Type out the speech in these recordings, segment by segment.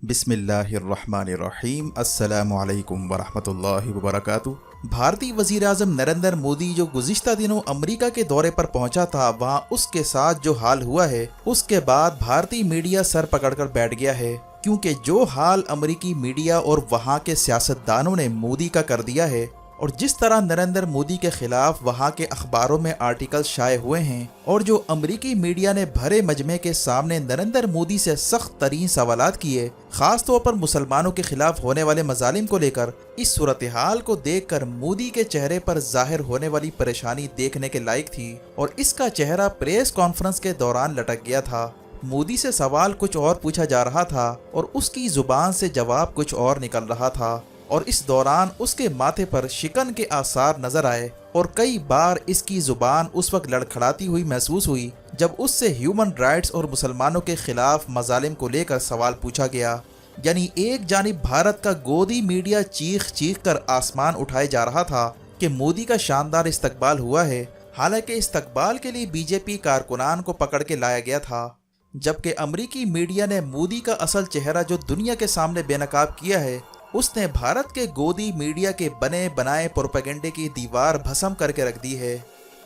बिस्मिल्लाहिर्रहमानिर्रहीम अस्सलामु अलैकुम वरहमतुल्लाहि वबरकातुहू। भारतीय वज़ीर आज़म नरेंद्र मोदी जो गुज़िश्ता दिनों अमेरिका के दौरे पर पहुंचा था, वहां उसके साथ जो हाल हुआ है उसके बाद भारतीय मीडिया सर पकड़कर बैठ गया है, क्योंकि जो हाल अमेरिकी मीडिया और वहां के सियासतदानों ने मोदी का कर दिया है और जिस तरह नरेंद्र मोदी के खिलाफ वहां के अखबारों में आर्टिकल शाये हुए हैं और जो अमेरिकी मीडिया ने भरे मजमे के सामने नरेंद्र मोदी से सख्त तरीन सवालात किए, खास तौर पर मुसलमानों के खिलाफ होने वाले मजालिम को लेकर, इस सूरत हाल को देखकर मोदी के चेहरे पर जाहिर होने वाली परेशानी देखने के लायक थी और इसका चेहरा प्रेस कॉन्फ्रेंस के दौरान लटक गया था। मोदी से सवाल कुछ और पूछा जा रहा था और उसकी जुबान से जवाब कुछ और निकल रहा था और इस दौरान उसके माथे पर शिकन के आसार नजर आए और कई बार इसकी जुबान उस वक्त लड़खड़ाती हुई महसूस हुई जब उससे ह्यूमन राइट्स और मुसलमानों के खिलाफ मजालिम को लेकर सवाल पूछा गया। यानी एक जानिब भारत का गोदी मीडिया चीख चीख कर आसमान उठाए जा रहा था कि मोदी का शानदार इस्तकबाल हुआ है, हालांकि इस्तकबाल के लिए बीजेपी कारकुनान को पकड़ के लाया गया था, जबकि अमरीकी मीडिया ने मोदी का असल चेहरा जो दुनिया के सामने बेनकाब किया है, उसने भारत के गोदी मीडिया के बने बनाए प्रोपेगेंडे की दीवार भस्म करके रख दी है।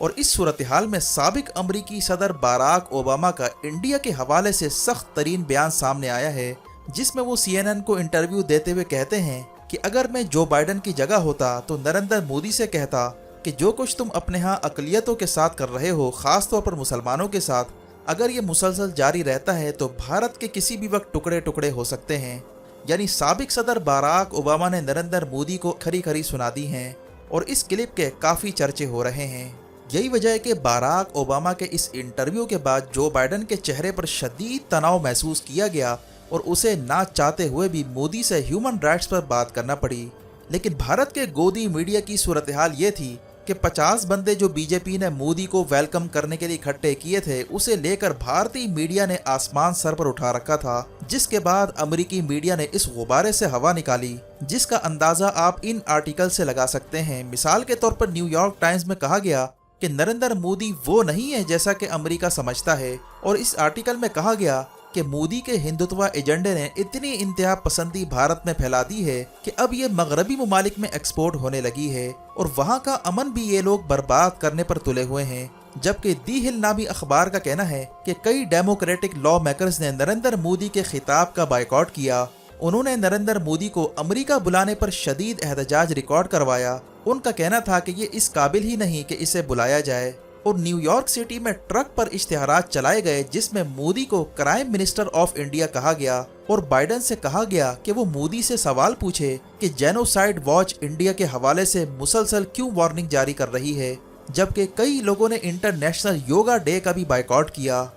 और इस सूरत हाल में साबिक अमरीकी सदर बाराक ओबामा का इंडिया के हवाले से सख्त तरीन बयान सामने आया है, जिसमें वो CNN को इंटरव्यू देते हुए कहते हैं कि अगर मैं जो बाइडन की जगह होता तो नरेंद्र मोदी से कहता कि जो कुछ तुम अपने यहाँ अकलियतों के साथ कर रहे हो, खास तौर पर मुसलमानों के साथ, अगर ये मुसलसल जारी रहता है तो भारत के किसी भी वक्त टुकड़े टुकड़े हो सकते हैं। यानी साबिक सदर बाराक ओबामा ने नरेंद्र मोदी को खरी खरी सुना दी हैं और इस क्लिप के काफ़ी चर्चे हो रहे हैं। यही वजह है कि बाराक ओबामा के इस इंटरव्यू के बाद जो बाइडन के चेहरे पर शदीद तनाव महसूस किया गया और उसे ना चाहते हुए भी मोदी से ह्यूमन राइट्स पर बात करना पड़ी। लेकिन भारत के गोदी मीडिया की सूरत हाल ये थी कि 50 बंदे जो बीजेपी ने मोदी को वेलकम करने के लिए इकट्ठे किए थे, उसे लेकर भारतीय मीडिया ने आसमान सर पर उठा रखा था, जिसके बाद अमेरिकी मीडिया ने इस गुब्बारे से हवा निकाली, जिसका अंदाजा आप इन आर्टिकल से लगा सकते हैं। मिसाल के तौर पर न्यूयॉर्क टाइम्स में कहा गया कि नरेंद्र मोदी वो नहीं है जैसा कि अमेरिका समझता है, और इस आर्टिकल में कहा गया कि मोदी के हिंदुत्व एजेंडे ने इतनी इंतहा पसंदी भारत में फैला दी है कि अब ये मगरबी ममालिक में एक्सपोर्ट होने लगी है और वहाँ का अमन भी ये लोग बर्बाद करने पर तुले हुए हैं। जबकि दी हिल नामी अखबार का कहना है कि कई डेमोक्रेटिक लॉ मेकर्स ने नरेंद्र मोदी के खिताब का बायकॉट किया। उन्होंने नरेंद्र मोदी को अमेरिका बुलाने पर शदीद एहतजाज रिकॉर्ड करवाया। उनका कहना था कि ये इस काबिल ही नहीं कि इसे बुलाया जाए। और न्यूयॉर्क सिटी में ट्रक पर इश्तिहारात चलाए गए जिसमें मोदी को प्राइम मिनिस्टर ऑफ इंडिया कहा गया और बाइडन से कहा गया कि वो मोदी से सवाल पूछे कि जेनोसाइड वॉच इंडिया के हवाले से मुसलसल क्यों वार्निंग जारी कर रही है, जबकि कई लोगों ने इंटरनेशनल योगा डे का भी बायकॉट किया।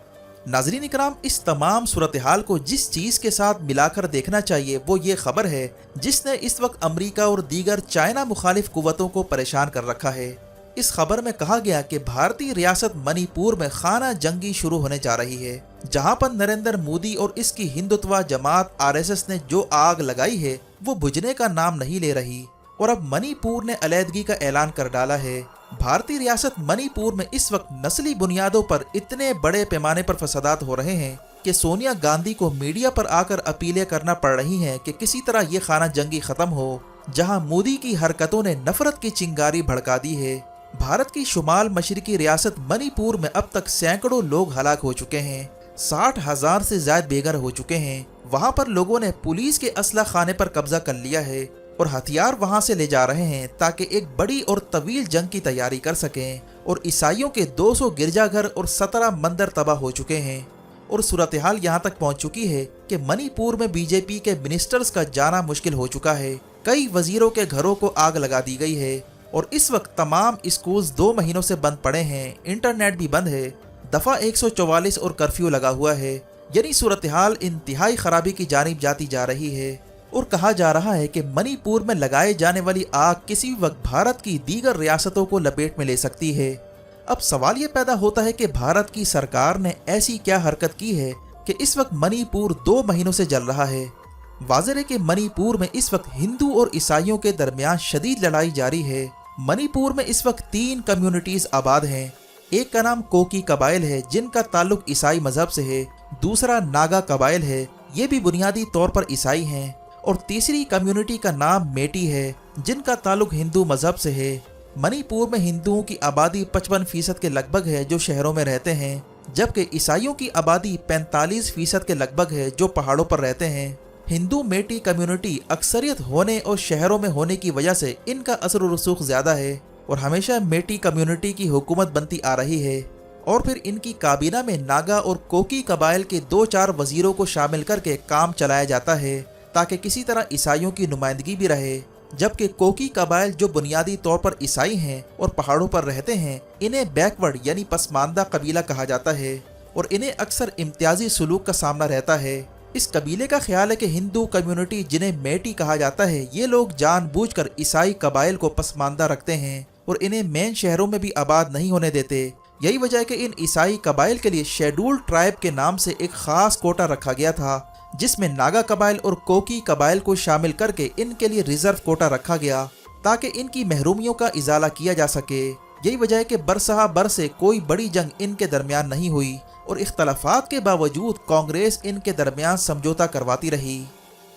नाजरीन इकराम, इस तमाम सूरत हाल को जिस चीज़ के साथ मिलाकर देखना चाहिए वो ये खबर है जिसने इस वक्त अमरीका और दीगर चाइना मुखालिफ कुव्वतों को परेशान कर रखा है। इस खबर में कहा गया कि भारतीय रियासत मणिपुर में खाना जंगी शुरू होने जा रही है, जहां पर नरेंद्र मोदी और इसकी हिंदुत्व जमात RSS ने जो आग लगाई है वो बुझने का नाम नहीं ले रही और अब मणिपुर ने अलहदगी का ऐलान कर डाला है। भारतीय रियासत मणिपुर में इस वक्त नस्ली बुनियादों पर इतने बड़े पैमाने पर फसादात हो रहे हैं कि सोनिया गांधी को मीडिया पर आकर अपीलें करना पड़ रही हैं कि किसी तरह ये खाना जंगी खत्म हो, जहां मोदी की हरकतों ने नफरत की चिंगारी भड़का दी है। भारत की शुमाल मशरकी रियासत मणिपुर में अब तक सैकड़ों लोग हलाक हो चुके हैं, 60,000 से ज्यादा बेघर हो चुके हैं। वहां पर लोगों ने पुलिस के असला खाने पर कब्जा कर लिया है और हथियार वहां से ले जा रहे हैं ताकि एक बड़ी और तवील जंग की तैयारी कर सकें। और ईसाइयों के 200 गिरजाघर और 17 मंदिर तबाह हो चुके हैं और सूरत हाल यहाँ तक पहुँच चुकी है कि मणिपुर में बीजेपी के मिनिस्टर्स का जाना मुश्किल हो चुका है। कई वजीरों के घरों को आग लगा दी गई है और इस वक्त तमाम स्कूल्स 2 महीनों से बंद पड़े हैं, इंटरनेट भी बंद है, दफ़ा 144 और कर्फ्यू लगा हुआ है। यानी सूरत हाल इंतहाई खराबी की जानिब जाती जा रही है और कहा जा रहा है कि मणिपुर में लगाए जाने वाली आग किसी भी वक्त भारत की दीगर रियासतों को लपेट में ले सकती है। अब सवाल ये पैदा होता है कि भारत की सरकार ने ऐसी क्या हरकत की है कि इस वक्त मणिपुर 2 महीनों से जल रहा है। वाज़ेह है कि मणिपुर में इस वक्त हिंदू और ईसाइयों के दरमियान शदीद लड़ाई जारी है। मणिपुर में इस वक्त 3 कम्युनिटीज आबाद हैं। एक का नाम कोकी कबाइल है जिनका ताल्लुक ईसाई मजहब से है, दूसरा नागा कबाइल है ये भी बुनियादी तौर पर ईसाई हैं। और तीसरी कम्युनिटी का नाम मेटी है, जिनका ताल्लुक हिंदू मजहब से है। मणिपुर में हिंदुओं की आबादी 55% के लगभग है जो शहरों में रहते हैं, जबकि ईसाइयों की आबादी 45% के लगभग है जो पहाड़ों पर रहते हैं। हिंदू मेटी कम्युनिटी अक्सरियत होने और शहरों में होने की वजह से इनका असर और रसूख ज़्यादा है और हमेशा मेटी कम्युनिटी की हुकूमत बनती आ रही है। और फिर इनकी काबीना में नागा और कोकी कबाइल के 2-4 वजीरों को शामिल करके काम चलाया जाता है ताकि किसी तरह ईसाइयों की नुमाइंदगी भी रहे। जबकि कोकी कबाइल जो बुनियादी तौर पर ईसाई हैं और पहाड़ों पर रहते हैं, इन्हें बैकवर्ड यानी पसमानदा कबीला कहा जाता है और इन्हें अक्सर इम्तियाजी सलूक का सामना रहता है। इस कबीले का ख्याल है कि हिंदू कम्युनिटी जिन्हें मेटी कहा जाता है, ये लोग जानबूझकर ईसाई कबाइल को पसमानदा रखते हैं और इन्हें मेन शहरों में भी आबाद नहीं होने देते। यही वजह है कि इन ईसाई कबाइल के लिए शेड्यूल्ड ट्राइब के नाम से एक खास कोटा रखा गया था, जिसमें नागा कबाइल और कोकी कबाइल को शामिल करके इनके लिए रिजर्व कोटा रखा गया ताकि इनकी महरूमियों का इजाला किया जा सके। यही वजह है कि बरसहा बर से कोई बड़ी जंग इनके दरमियान नहीं हुई और इख्तलाफात के बावजूद कांग्रेस इनके दरमियान समझौता करवाती रही।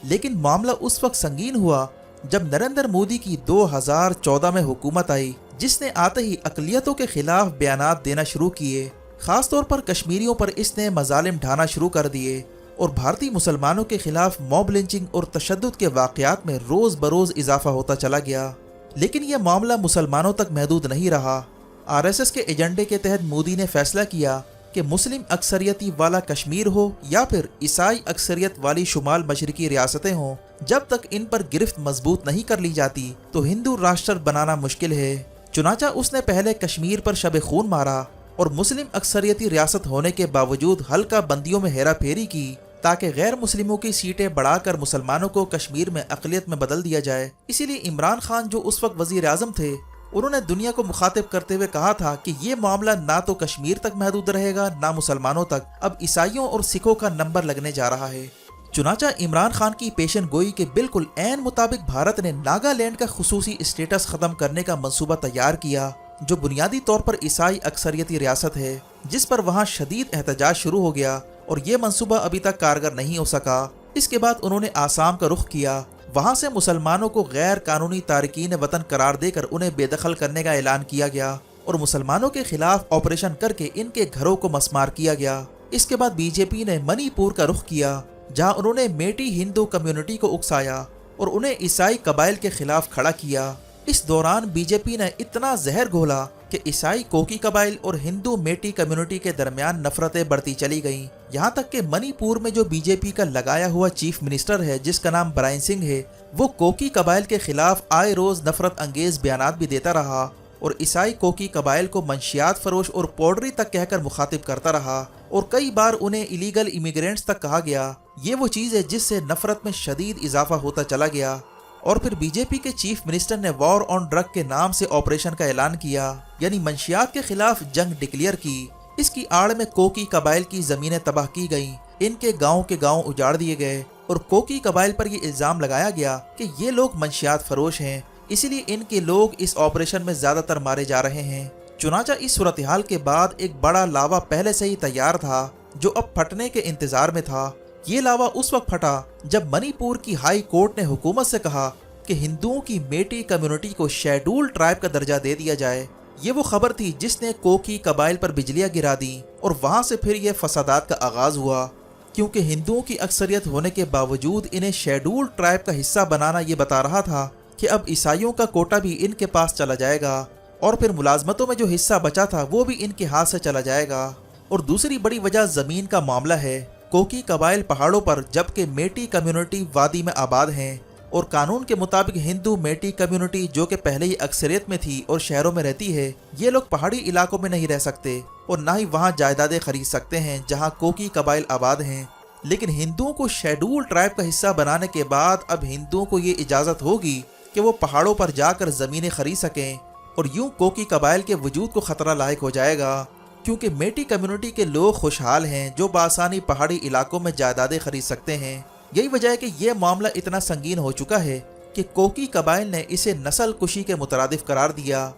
लेकिन मामला उस वक्त संगीन हुआ जब नरेंद्र मोदी की 2014 में हुकूमत आई, जिसने आते ही अकलियतों के खिलाफ बयानात देना शुरू किए। खासतौर पर कश्मीरियों पर इसने मजालिम ढाना शुरू कर दिए और भारतीय मुसलमानों के खिलाफ मॉब लिंचिंग और तशद्दुद के वाक़यात में रोज़ बरोज़ इजाफा होता चला गया। लेकिन यह मामला मुसलमानों तक महदूद नहीं रहा। RSS के एजेंडे के तहत मोदी ने फैसला किया कि मुस्लिम अक्सरियती वाला कश्मीर हो या फिर ईसाई अक्सरियत वाली शुमाल मशरकी रियासतें हों, जब तक इन पर गिरफ्त मजबूत नहीं कर ली जाती तो हिंदू राष्ट्र बनाना मुश्किल है। चुनाचा उसने पहले कश्मीर पर शब खून मारा और मुस्लिम अक्सरियती रियासत होने के बावजूद हल्का बंदियों में हेरा फेरी की ताकि गैर मुस्लिमों की सीटें बढ़ाकर मुसलमानों को कश्मीर में अक़लियत में बदल दिया जाए। इसीलिए इमरान खान जो उस वक्त वज़ीर आज़म थे, उन्होंने दुनिया को मुखातिब करते हुए कहा था कि ये मामला ना तो कश्मीर तक महदूद रहेगा ना मुसलमानों तक, अब ईसाइयों और सिखों का नंबर लगने जा रहा है। चुनाचा इमरान खान की पेशन गोई के बिल्कुल ऐन मुताबिक भारत ने नागालैंड का खुसूसी स्टेटस ख़त्म करने का मंसूबा तैयार किया, जो बुनियादी तौर पर ईसाई अक्सरियती रियासत है, जिस पर वहाँ शदीद एहतजाज शुरू हो गया और ये मंसूबा अभी तक कारगर नहीं हो सका। इसके बाद उन्होंने आसाम का रुख किया। वहाँ से मुसलमानों को गैर कानूनी तारकीन वतन करार देकर उन्हें बेदखल करने का ऐलान किया गया और मुसलमानों के खिलाफ ऑपरेशन करके इनके घरों को मस्मार किया गया। इसके बाद बीजेपी ने मणिपुर का रुख किया, जहाँ उन्होंने मेटी हिंदू कम्युनिटी को उकसाया और उन्हें ईसाई कबाइल के खिलाफ खड़ा किया। इस दौरान बीजेपी ने इतना जहर घोला कि ईसाई कोकी कबाइल और हिंदू मेटी कम्युनिटी के दरमियान नफरतें बढ़ती चली गईं। यहाँ तक कि मणिपुर में जो बीजेपी का लगाया हुआ चीफ मिनिस्टर है, जिसका नाम बराइन सिंह है, वो कोकी कबाइल के खिलाफ आए रोज नफरत अंगेज बयानात भी देता रहा और ईसाई कोकी कबाइल को मंशियात फरोश और पौडरी तक कहकर मुखातिब करता रहा और कई बार उन्हें इलीगल इमिग्रेंट्स तक कहा गया। ये वो चीज़ है जिससे नफरत में शदीद इजाफा होता चला गया। और फिर बीजेपी के चीफ मिनिस्टर ने वॉर ऑन ड्रग के नाम से ऑपरेशन का ऐलान किया, यानी मंशियात के खिलाफ जंग डिक्लेयर की। इसकी आड़ में कोकी कबाइल की जमीनें तबाह की गईं, इनके गांव के गांव उजाड़ दिए गए और कोकी कबाइल पर यह इल्जाम लगाया गया कि ये लोग मंशियात फरोश हैं, इसीलिए इनके लोग इस ऑपरेशन में ज्यादातर मारे जा रहे हैं। चुनाचा इस सूरत हाल के बाद एक बड़ा लावा पहले से ही तैयार था, जो अब फटने के इंतजार में था। ये लावा उस वक्त फटा जब मणिपुर की हाई कोर्ट ने हुकूमत से कहा कि हिंदुओं की मेटी कम्युनिटी को शेड्यूल्ड ट्राइब का दर्जा दे दिया जाए। ये वो खबर थी जिसने कोकी कबाइल पर बिजलियां गिरा दी और वहां से फिर यह फसादात का आगाज हुआ, क्योंकि हिंदुओं की अक्सरियत होने के बावजूद इन्हें शेड्यूल्ड ट्राइब का हिस्सा बनाना ये बता रहा था कि अब ईसाइयों का कोटा भी इनके पास चला जाएगा और फिर मुलाजमतों में जो हिस्सा बचा था वो भी इनके हाथ से चला जाएगा। और दूसरी बड़ी वजह जमीन का मामला है। कोकी कबाइल पहाड़ों पर जबकि मेटी कम्युनिटी वादी में आबाद हैं और कानून के मुताबिक हिंदू मेटी कम्युनिटी जो कि पहले ही अक्सरियत में थी और शहरों में रहती है, ये लोग पहाड़ी इलाकों में नहीं रह सकते और ना ही वहाँ जायदादें खरीद सकते हैं जहाँ कोकी कबाइल आबाद हैं। लेकिन हिंदुओं को शेड्यूल ट्राइब का हिस्सा बनाने के बाद अब हिंदुओं को ये इजाज़त होगी कि वो पहाड़ों पर जाकर ज़मीनें खरीद सकें और यूं कोकी कबाइल के वजूद को ख़तरा लायक हो जाएगा, क्योंकि मेटी कम्युनिटी के लोग खुशहाल हैं जो बासानी पहाड़ी इलाकों में जायदादें खरीद सकते हैं। यही वजह है कि यह मामला इतना संगीन हो चुका है कि कोकी कबाइल ने इसे नस्ल कुशी के मुतरादिफ करार दिया।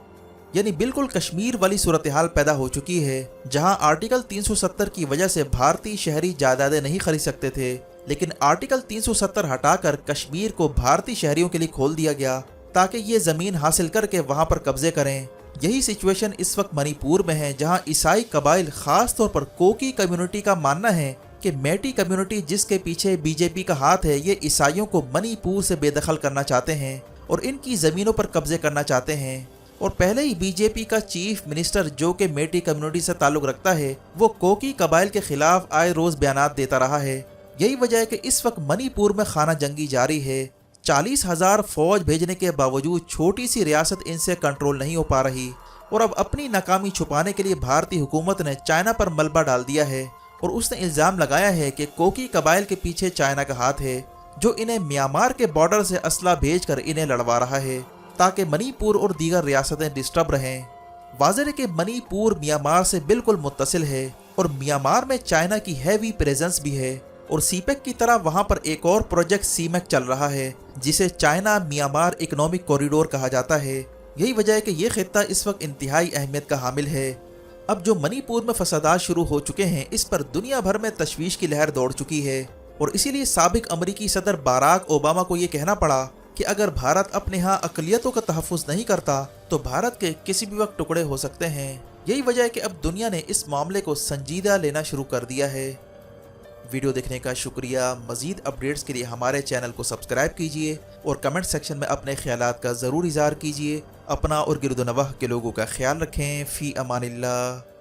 यानी बिल्कुल कश्मीर वाली सूरत हाल पैदा हो चुकी है, जहां आर्टिकल 370 की वजह से भारतीय शहरी जायदादें नहीं खरीद सकते थे, लेकिन आर्टिकल 370 हटाकर कश्मीर को भारतीय शहरियों के लिए खोल दिया गया ताकि ये जमीन हासिल करके वहां पर कब्जे करें। यही सिचुएशन इस वक्त मणिपुर में है, जहां ईसाई कबाइल खास तौर पर कोकी कम्युनिटी का मानना है कि मेटी कम्युनिटी जिसके पीछे बीजेपी का हाथ है, ये ईसाइयों को मणिपुर से बेदखल करना चाहते हैं और इनकी ज़मीनों पर कब्जे करना चाहते हैं। और पहले ही बीजेपी का चीफ मिनिस्टर जो कि मेटी कम्युनिटी से ताल्लुक़ रखता है, वो कोकी कबाइल के खिलाफ आए रोज़ बयानात देता रहा है। यही वजह है कि इस वक्त मणिपुर में खाना जंगी जारी है। 40,000 फौज भेजने के बावजूद छोटी सी रियासत इनसे कंट्रोल नहीं हो पा रही और अब अपनी नाकामी छुपाने के लिए भारतीय हुकूमत ने चाइना पर मलबा डाल दिया है और उसने इल्ज़ाम लगाया है कि कोकी कबाइल के पीछे चाइना का हाथ है, जो इन्हें म्यांमार के बॉर्डर से असला भेजकर इन्हें लड़वा रहा है ताकि मणिपुर और दीगर रियासतें डिस्टर्ब रहें। वाज़ेह है कि मणिपुर म्यांमार से बिल्कुल मुत्तसिल है और म्यांमार में चाइना की हैवी प्रेजेंस भी है और सीपेक की तरह वहां पर एक और प्रोजेक्ट सीमेक चल रहा है जिसे चाइना म्यांमार इकोनॉमिक कॉरिडोर कहा जाता है। यही वजह है कि ये खित्ता इस वक्त इंतहाई अहमियत का हामिल है। अब जो मणिपुर में फसादात शुरू हो चुके हैं, इस पर दुनिया भर में तशवीश की लहर दौड़ चुकी है और इसीलिए साबिक अमरीकी सदर बाराक ओबामा को ये कहना पड़ा कि अगर भारत अपने यहाँ अक़लियतों का तहफ़्फ़ुज़ नहीं करता तो भारत के किसी भी वक्त टुकड़े हो सकते हैं। यही वजह है कि अब दुनिया ने इस मामले को संजीदा लेना शुरू कर दिया है। वीडियो देखने का शुक्रिया। मज़ीद अपडेट्स के लिए हमारे चैनल को सब्सक्राइब कीजिए और कमेंट सेक्शन में अपने ख्यालात का ज़रूर इज़हार कीजिए। अपना और गिरदोनवाह के लोगों का ख्याल रखें। फ़ी अमानिल्लाह।